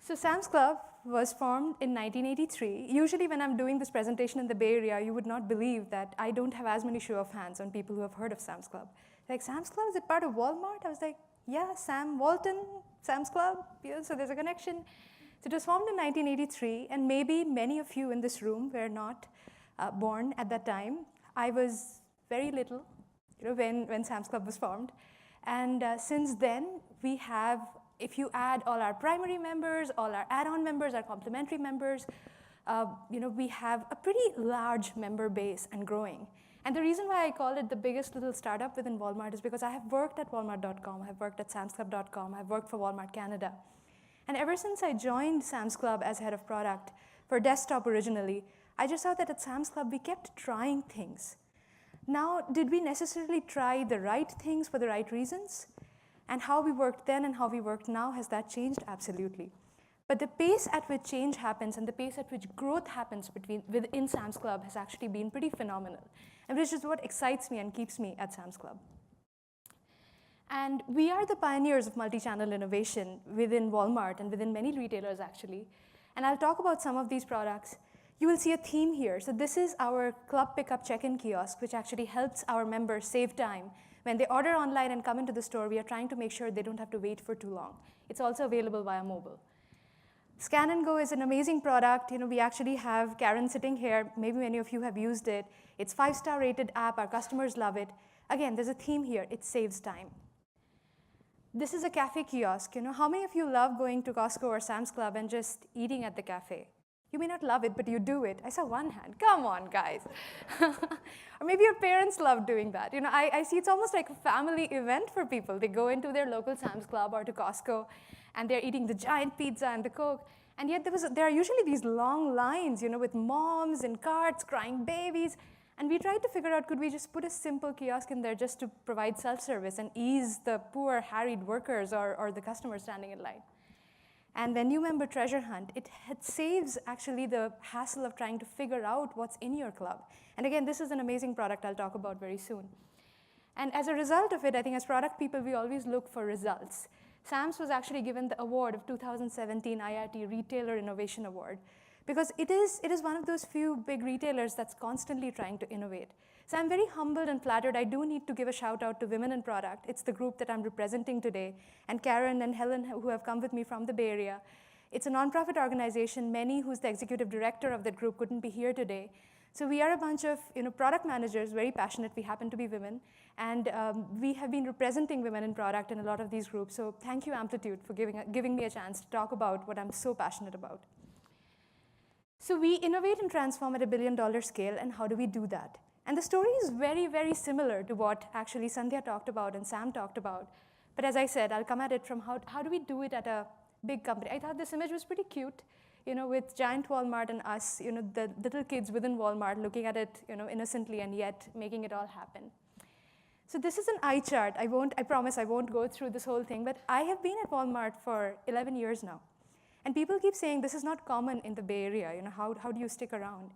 So Sam's Club was formed in 1983. Usually when I'm doing this presentation in the Bay Area, you would not believe that I don't have as many show of hands on people who have heard of Sam's Club. Like, Sam's Club, is it part of Walmart? I was like, yeah, Sam Walton, Sam's Club, yeah, so there's a connection. So it was formed in 1983, and maybe many of you in this room were not born at that time. I was very little, when Sam's Club was formed. And since then, we have, if you add all our primary members, all our add-on members, our complementary members, we have a pretty large member base and growing. And the reason why I call it the biggest little startup within Walmart is because I have worked at Walmart.com, I've worked at SamsClub.com, I've worked for Walmart Canada. And ever since I joined Sam's Club as head of product for desktop originally, I just saw that at Sam's Club we kept trying things. Now, did we necessarily try the right things for the right reasons? And how we worked then and how we work now, has that changed? Absolutely. But the pace at which change happens and the pace at which growth happens within Sam's Club has actually been pretty phenomenal, and which is what excites me and keeps me at Sam's Club. And we are the pioneers of multi-channel innovation within Walmart and within many retailers, actually. And I'll talk about some of these products. You will see a theme here. So this is our club pickup check-in kiosk, which actually helps our members save time. When they order online and come into the store, we are trying to make sure they don't have to wait for too long. It's also available via mobile. Scan and Go is an amazing product. We actually have Karen sitting here. Maybe many of you have used it. It's 5-star rated app. Our customers love it. Again, there's a theme here. It saves time. This is a cafe kiosk. How many of you love going to Costco or Sam's Club and just eating at the cafe? You may not love it, but you do it. I saw one hand. Come on, guys. Or maybe your parents love doing that. I see it's almost like a family event for people. They go into their local Sam's Club or to Costco, and they're eating the giant pizza and the Coke. And yet there are usually these long lines, with moms in carts, crying babies. And we tried to figure out, could we just put a simple kiosk in there just to provide self-service and ease the poor, harried workers or the customers standing in line? And when you member treasure hunt, it saves actually the hassle of trying to figure out what's in your club. And again, this is an amazing product I'll talk about very soon. And as a result of it, I think as product people, we always look for results. Sam's was actually given the award of 2017 IIT Retailer Innovation Award, because it is one of those few big retailers that's constantly trying to innovate. So I'm very humbled and flattered. I do need to give a shout out to Women in Product. It's the group that I'm representing today, and Karen and Helen, who have come with me from the Bay Area. It's a nonprofit organization. Manny, who's the executive director of that group, couldn't be here today. So we are a bunch of product managers, very passionate. We happen to be women. And we have been representing women in product in a lot of these groups. So thank you, Amplitude, for giving me a chance to talk about what I'm so passionate about. So we innovate and transform at a billion-dollar scale, and how do we do that? And the story is very, very similar to what actually Sandhya talked about and Sam talked about. But as I said, I'll come at it from how do we do it at a big company. I thought this image was pretty cute, with giant Walmart and us, the little kids within Walmart looking at it, innocently and yet making it all happen. So this is an eye chart. I promise I won't go through this whole thing, but I have been at Walmart for 11 years now. And people keep saying this is not common in the Bay Area. How do you stick around?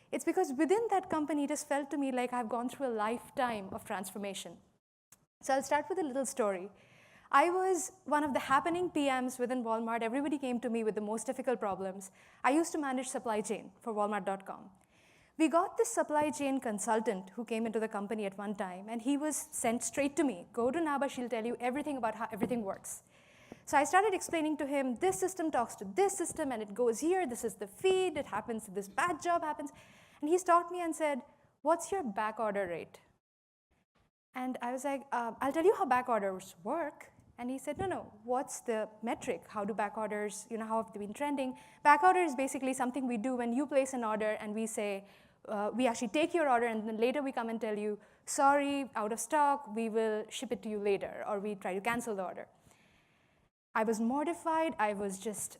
It's because within that company, it has felt to me like I've gone through a lifetime of transformation. So I'll start with a little story. I was one of the happening PMs within Walmart. Everybody came to me with the most difficult problems. I used to manage supply chain for Walmart.com. We got this supply chain consultant who came into the company at one time, and he was sent straight to me. Go to Naba, she'll tell you everything about how everything works. So I started explaining to him, this system talks to this system, and it goes here. This is the feed. It happens, this bad job happens. And he stopped me and said, what's your back order rate? And I was like, I'll tell you how back orders work. And he said, no, what's the metric? How do back orders, how have they been trending? Back order is basically something we do when you place an order and we say, we actually take your order, and then later we come and tell you, sorry, out of stock, we will ship it to you later, or we try to cancel the order. I was mortified. I just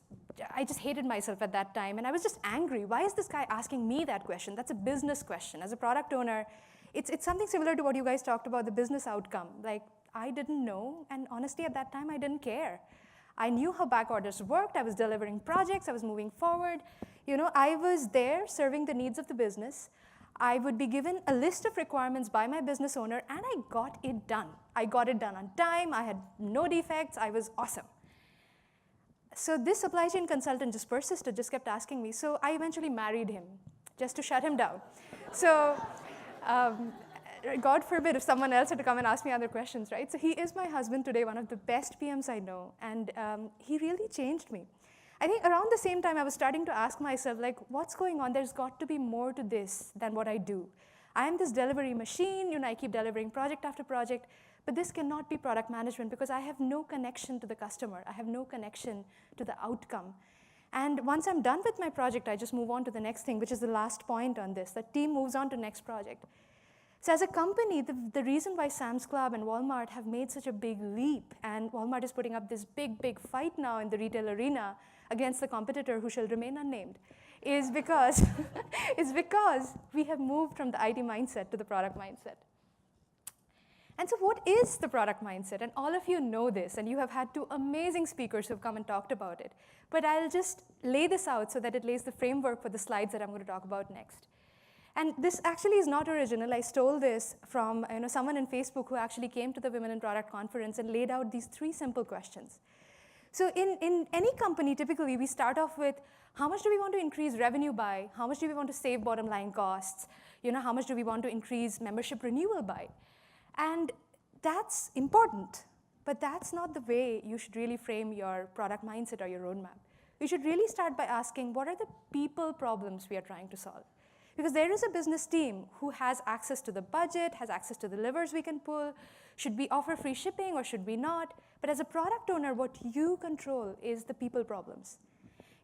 hated myself at that time, and I was just angry. Why is this guy asking me that question? That's a business question. As a product owner, it's something similar to what you guys talked about, the business outcome. Like, I didn't know, and honestly, at that time, I didn't care. I knew how back orders worked. I was delivering projects. I was moving forward. I was there serving the needs of the business. I would be given a list of requirements by my business owner, and I got it done. I got it done on time. I had no defects. I was awesome. So this supply chain consultant just persisted, just kept asking me. So I eventually married him just to shut him down. So God forbid if someone else had to come and ask me other questions, right? So he is my husband today, one of the best PMs I know, and he really changed me. I think around the same time I was starting to ask myself, like, what's going on? There's got to be more to this than what I do. I am this delivery machine, I keep delivering project after project, but this cannot be product management because I have no connection to the customer. I have no connection to the outcome. And once I'm done with my project, I just move on to the next thing, which is the last point on this. The team moves on to next project. So as a company, the reason why Sam's Club and Walmart have made such a big leap, and Walmart is putting up this big, big fight now in the retail arena against the competitor who shall remain unnamed, is because, is because we have moved from the IT mindset to the product mindset. And so what is the product mindset? And all of you know this, and you have had two amazing speakers who have come and talked about it. But I'll just lay this out so that it lays the framework for the slides that I'm going to talk about next. And this actually is not original. I stole this from someone in Facebook who actually came to the Women in Product conference and laid out these 3 simple questions. So in any company, typically, we start off with, how much do we want to increase revenue by? How much do we want to save bottom line costs? How much do we want to increase membership renewal by? And that's important, but that's not the way you should really frame your product mindset or your roadmap. You should really start by asking, what are the people problems we are trying to solve? Because there is a business team who has access to the budget, has access to the levers we can pull. Should we offer free shipping or should we not? But as a product owner, what you control is the people problems.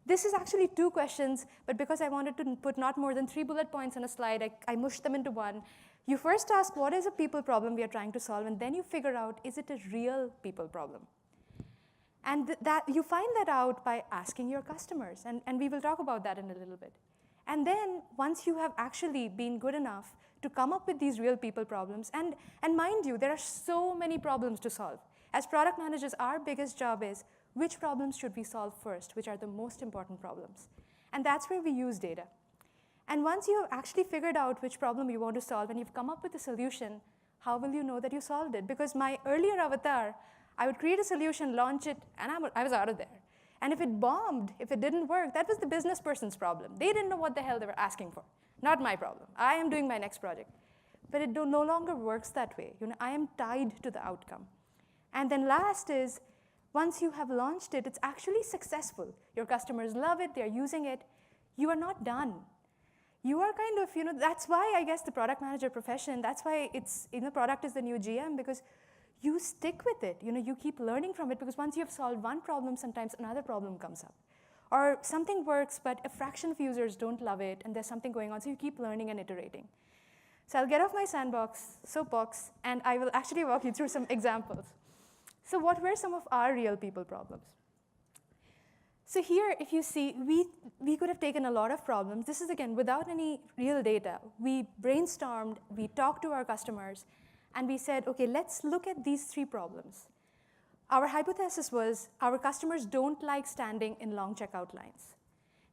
This is actually 2 questions, but because I wanted to put not more than 3 bullet points on a slide, I mushed them into one. You first ask, what is a people problem we are trying to solve? And then you figure out, is it a real people problem? And that you find that out by asking your customers. And we will talk about that in a little bit. And then once you have actually been good enough to come up with these real people problems, and mind you, there are so many problems to solve. As product managers, our biggest job is, which problems should we solve first? Which are the most important problems? And that's where we use data. And once you have actually figured out which problem you want to solve and you've come up with a solution, how will you know that you solved it? Because my earlier avatar, I would create a solution, launch it, and I was out of there. And if it bombed, if it didn't work, that was the business person's problem. They didn't know what the hell they were asking for. Not my problem. I am doing my next project. But it no longer works that way. I am tied to the outcome. And then last is, once you have launched it, it's actually successful. Your customers love it, they're using it. You are not done. You are kind of, that's why I guess the product manager profession, that's why it's, product is the new GM, because you stick with it. You keep learning from it, because once you have solved one problem, sometimes another problem comes up. Or something works, but a fraction of users don't love it, and there's something going on, so you keep learning and iterating. So I'll get off my soapbox, and I will actually walk you through some examples. So what were some of our real people problems? So here, if you see, we could have taken a lot of problems. This is, again, without any real data. We brainstormed, we talked to our customers, and we said, OK, let's look at these 3 problems. Our hypothesis was our customers don't like standing in long checkout lines.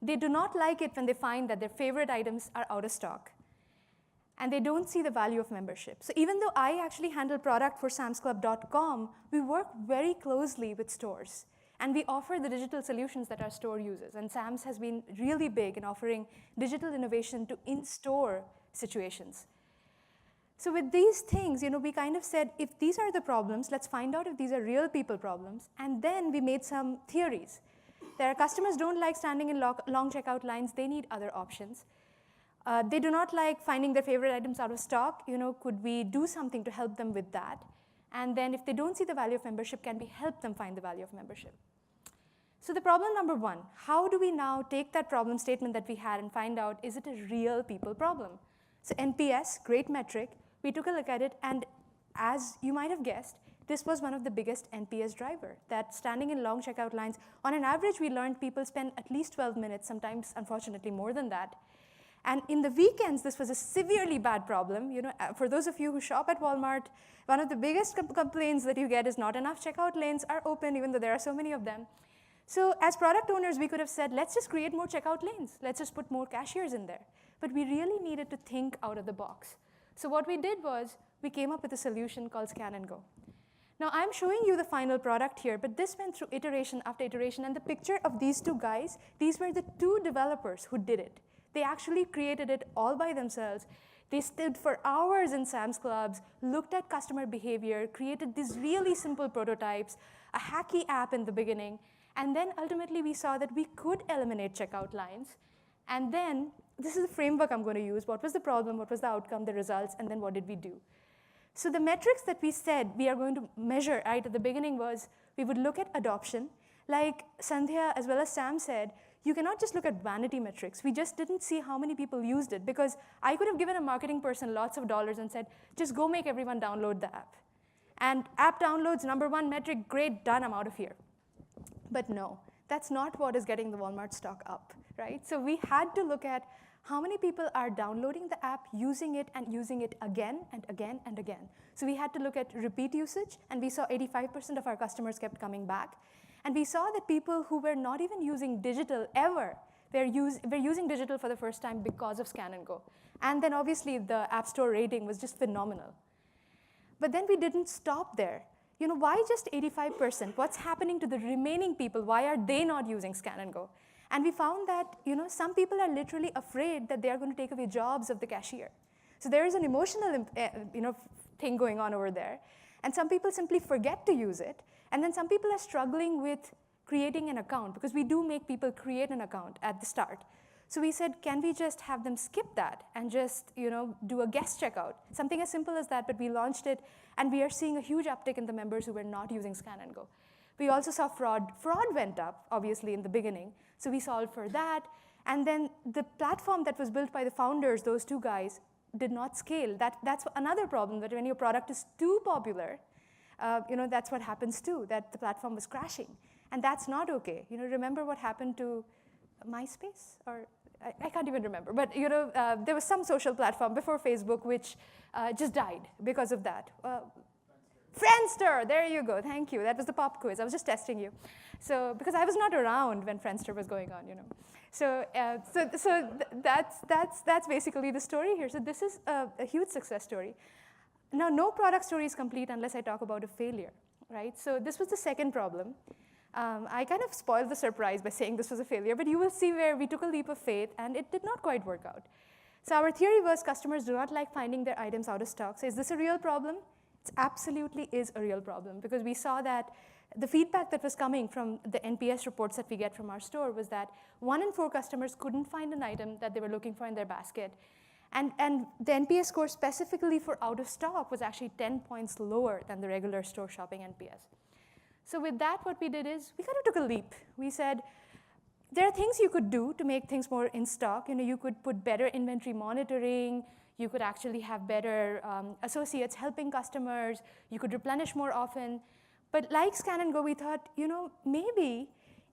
They do not like it when they find that their favorite items are out of stock. And they don't see the value of membership. So even though I actually handle product for samsclub.com, we work very closely with stores. And we offer the digital solutions that our store uses. And Sam's has been really big in offering digital innovation to in-store situations. So with these things, we kind of said, if these are the problems, let's find out if these are real people problems. And then we made some theories. Their customers don't like standing in long checkout lines. They need other options. They do not like finding their favorite items out of stock. Could we do something to help them with that? And then if they don't see the value of membership, can we help them find the value of membership? So the problem number 1, how do we now take that problem statement that we had and find out, is it a real people problem? So NPS, great metric. We took a look at it, and as you might have guessed, this was one of the biggest NPS driver, that standing in long checkout lines, on an average, we learned people spend at least 12 minutes, sometimes, unfortunately, more than that. And in the weekends, this was a severely bad problem. For those of you who shop at Walmart, one of the biggest complaints that you get is not enough checkout lanes are open, even though there are so many of them. So as product owners, we could have said, let's just create more checkout lanes. Let's just put more cashiers in there. But we really needed to think out of the box. So what we did was, we came up with a solution called Scan and Go. Now, I'm showing you the final product here, but this went through iteration after iteration. And the picture of these two guys, these were the two developers who did it. They actually created it all by themselves. They stood for hours in Sam's Clubs, looked at customer behavior, created these really simple prototypes, a hacky app in the beginning. And then ultimately, we saw that we could eliminate checkout lines. And then, this is the framework I'm going to use. What was the problem? What was the outcome, the results? And then what did we do? So the metrics that we said we are going to measure right at the beginning was we would look at adoption. Like Sandhya as well as Sam said, you cannot just look at vanity metrics. We just didn't see how many people used it, because I could have given a marketing person lots of dollars and said, just go make everyone download the app. And app downloads, #1 metric, great, done, I'm out of here. But no, that's not what is getting the Walmart stock up, right? So we had to look at how many people are downloading the app, using it, and using it again and again and again. So we had to look at repeat usage, and we saw 85% of our customers kept coming back. And we saw that people who were not even using digital ever were using digital for the first time because of Scan and Go. And then obviously the App Store rating was just phenomenal. But then we didn't stop there. You know, why just 85%? What's happening to the remaining people? Why are they not using Scan and Go? And we found that, you know, some people are literally afraid that they are going to take away jobs of the cashier. So there is an emotional thing going on over there. And some people simply forget to use it. And then some people are struggling with creating an account, because we do make people create an account at the start. So we said, can we just have them skip that and just do a guest checkout? Something as simple as that, but we launched it, and we are seeing a huge uptick in the members who were not using Scan and Go. We also saw fraud. Fraud went up, obviously, in the beginning. So we solved for that. And then the platform that was built by the founders, those two guys, did not scale. That's another problem, that when your product is too popular, that's what happens too, that the platform was crashing. And that's not OK. Remember what happened to MySpace? Or I can't even remember. But there was some social platform before Facebook which just died because of that. Friendster, there you go, thank you. That was the pop quiz, I was just testing you. So, because I was not around when Friendster was going on, So, that's basically the story here. So this is a huge success story. Now, no product story is complete unless I talk about a failure, right? So this was the second problem. I kind of spoiled the surprise by saying this was a failure, but you will see where we took a leap of faith, and it did not quite work out. So our theory was customers do not like finding their items out of stock. So is this a real problem? It absolutely is a real problem, because we saw that the feedback that was coming from the NPS reports that we get from our store was that 1 in 4 customers couldn't find an item that they were looking for in their basket. And the NPS score specifically for out of stock was actually 10 points lower than the regular store shopping NPS. So with that, what we did is we kind of took a leap. We said, there are things you could do to make things more in stock. You could put better inventory monitoring. You could actually have better associates helping customers. You could replenish more often. But like Scan and Go, we thought, maybe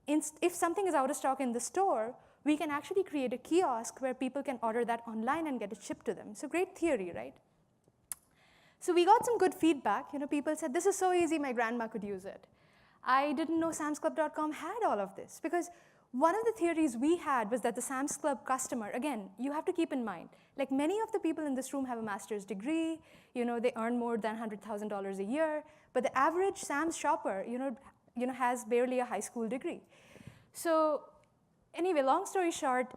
if something is out of stock in the store, we can actually create a kiosk where people can order that online and get it shipped to them. So great theory, right? So we got some good feedback. People said, this is so easy, my grandma could use it. I didn't know samsclub.com had all of this, because one of the theories we had was that the Sam's Club customer, again, you have to keep in mind, like many of the people in this room have a master's degree, they earn more than $100,000 a year, but the average Sam's shopper, has barely a high school degree. So anyway, long story short,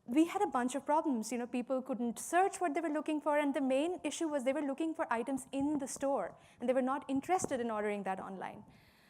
we had a bunch of problems. People couldn't search what they were looking for, and the main issue was they were looking for items in the store, and they were not interested in ordering that online.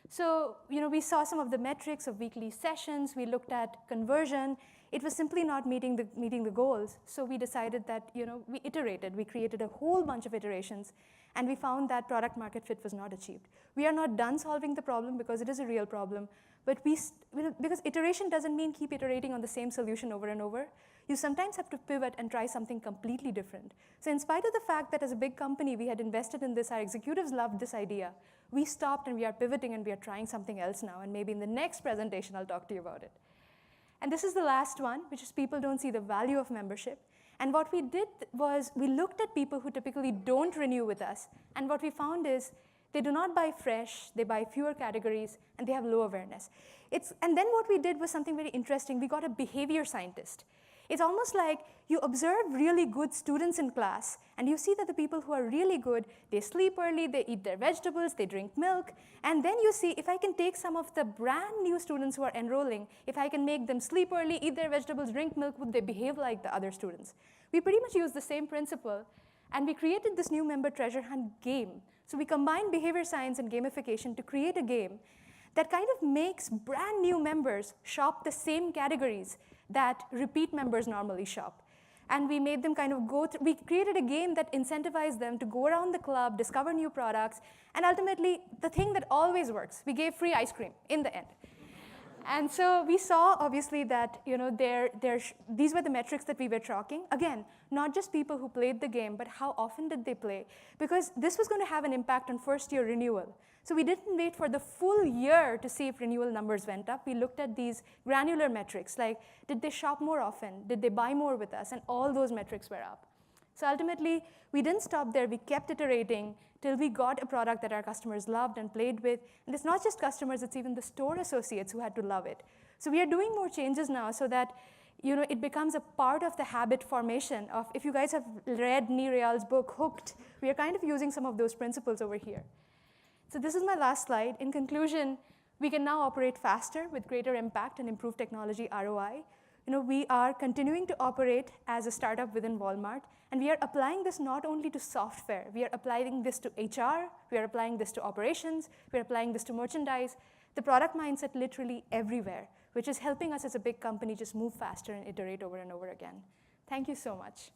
So, we saw some of the metrics of weekly sessions. We looked at conversion. It was simply not meeting the goals. So we decided that, we iterated. We created a whole bunch of iterations, and we found that product market fit was not achieved. We are not done solving the problem, because it is a real problem. But because iteration doesn't mean keep iterating on the same solution over and over. You sometimes have to pivot and try something completely different. So in spite of the fact that as a big company, we had invested in this, our executives loved this idea, we stopped and we are pivoting and we are trying something else now. And maybe in the next presentation, I'll talk to you about it. And this is the last one, which is people don't see the value of membership. And what we did was we looked at people who typically don't renew with us. And what we found is they do not buy fresh, they buy fewer categories, and they have low awareness. And then what we did was something very interesting. We got a behavior scientist. It's almost like you observe really good students in class, and you see that the people who are really good, they sleep early, they eat their vegetables, they drink milk, and then you see if I can take some of the brand new students who are enrolling, if I can make them sleep early, eat their vegetables, drink milk, would they behave like the other students? We pretty much use the same principle, and we created this new member treasure hunt game. So we combined behavior science and gamification to create a game that kind of makes brand new members shop the same categories that repeat members normally shop. And we made them kind of go through, we created a game that incentivized them to go around the club, discover new products, and ultimately, the thing that always works, we gave free ice cream in the end. And so we saw, obviously, that these were the metrics that we were tracking. Again, not just people who played the game, but how often did they play? Because this was going to have an impact on first-year renewal. So we didn't wait for the full year to see if renewal numbers went up. We looked at these granular metrics, like did they shop more often? Did they buy more with us? And all those metrics were up. So ultimately, we didn't stop there. We kept iterating till we got a product that our customers loved and played with. And it's not just customers, it's even the store associates who had to love it. So we are doing more changes now so that it becomes a part of the habit formation of, if you guys have read Neerayal's book, Hooked, we are kind of using some of those principles over here. So this is my last slide. In conclusion, we can now operate faster with greater impact and improved technology ROI. We are continuing to operate as a startup within Walmart, and we are applying this not only to software, we are applying this to HR, we are applying this to operations, we are applying this to merchandise, the product mindset literally everywhere, which is helping us as a big company just move faster and iterate over and over again. Thank you so much.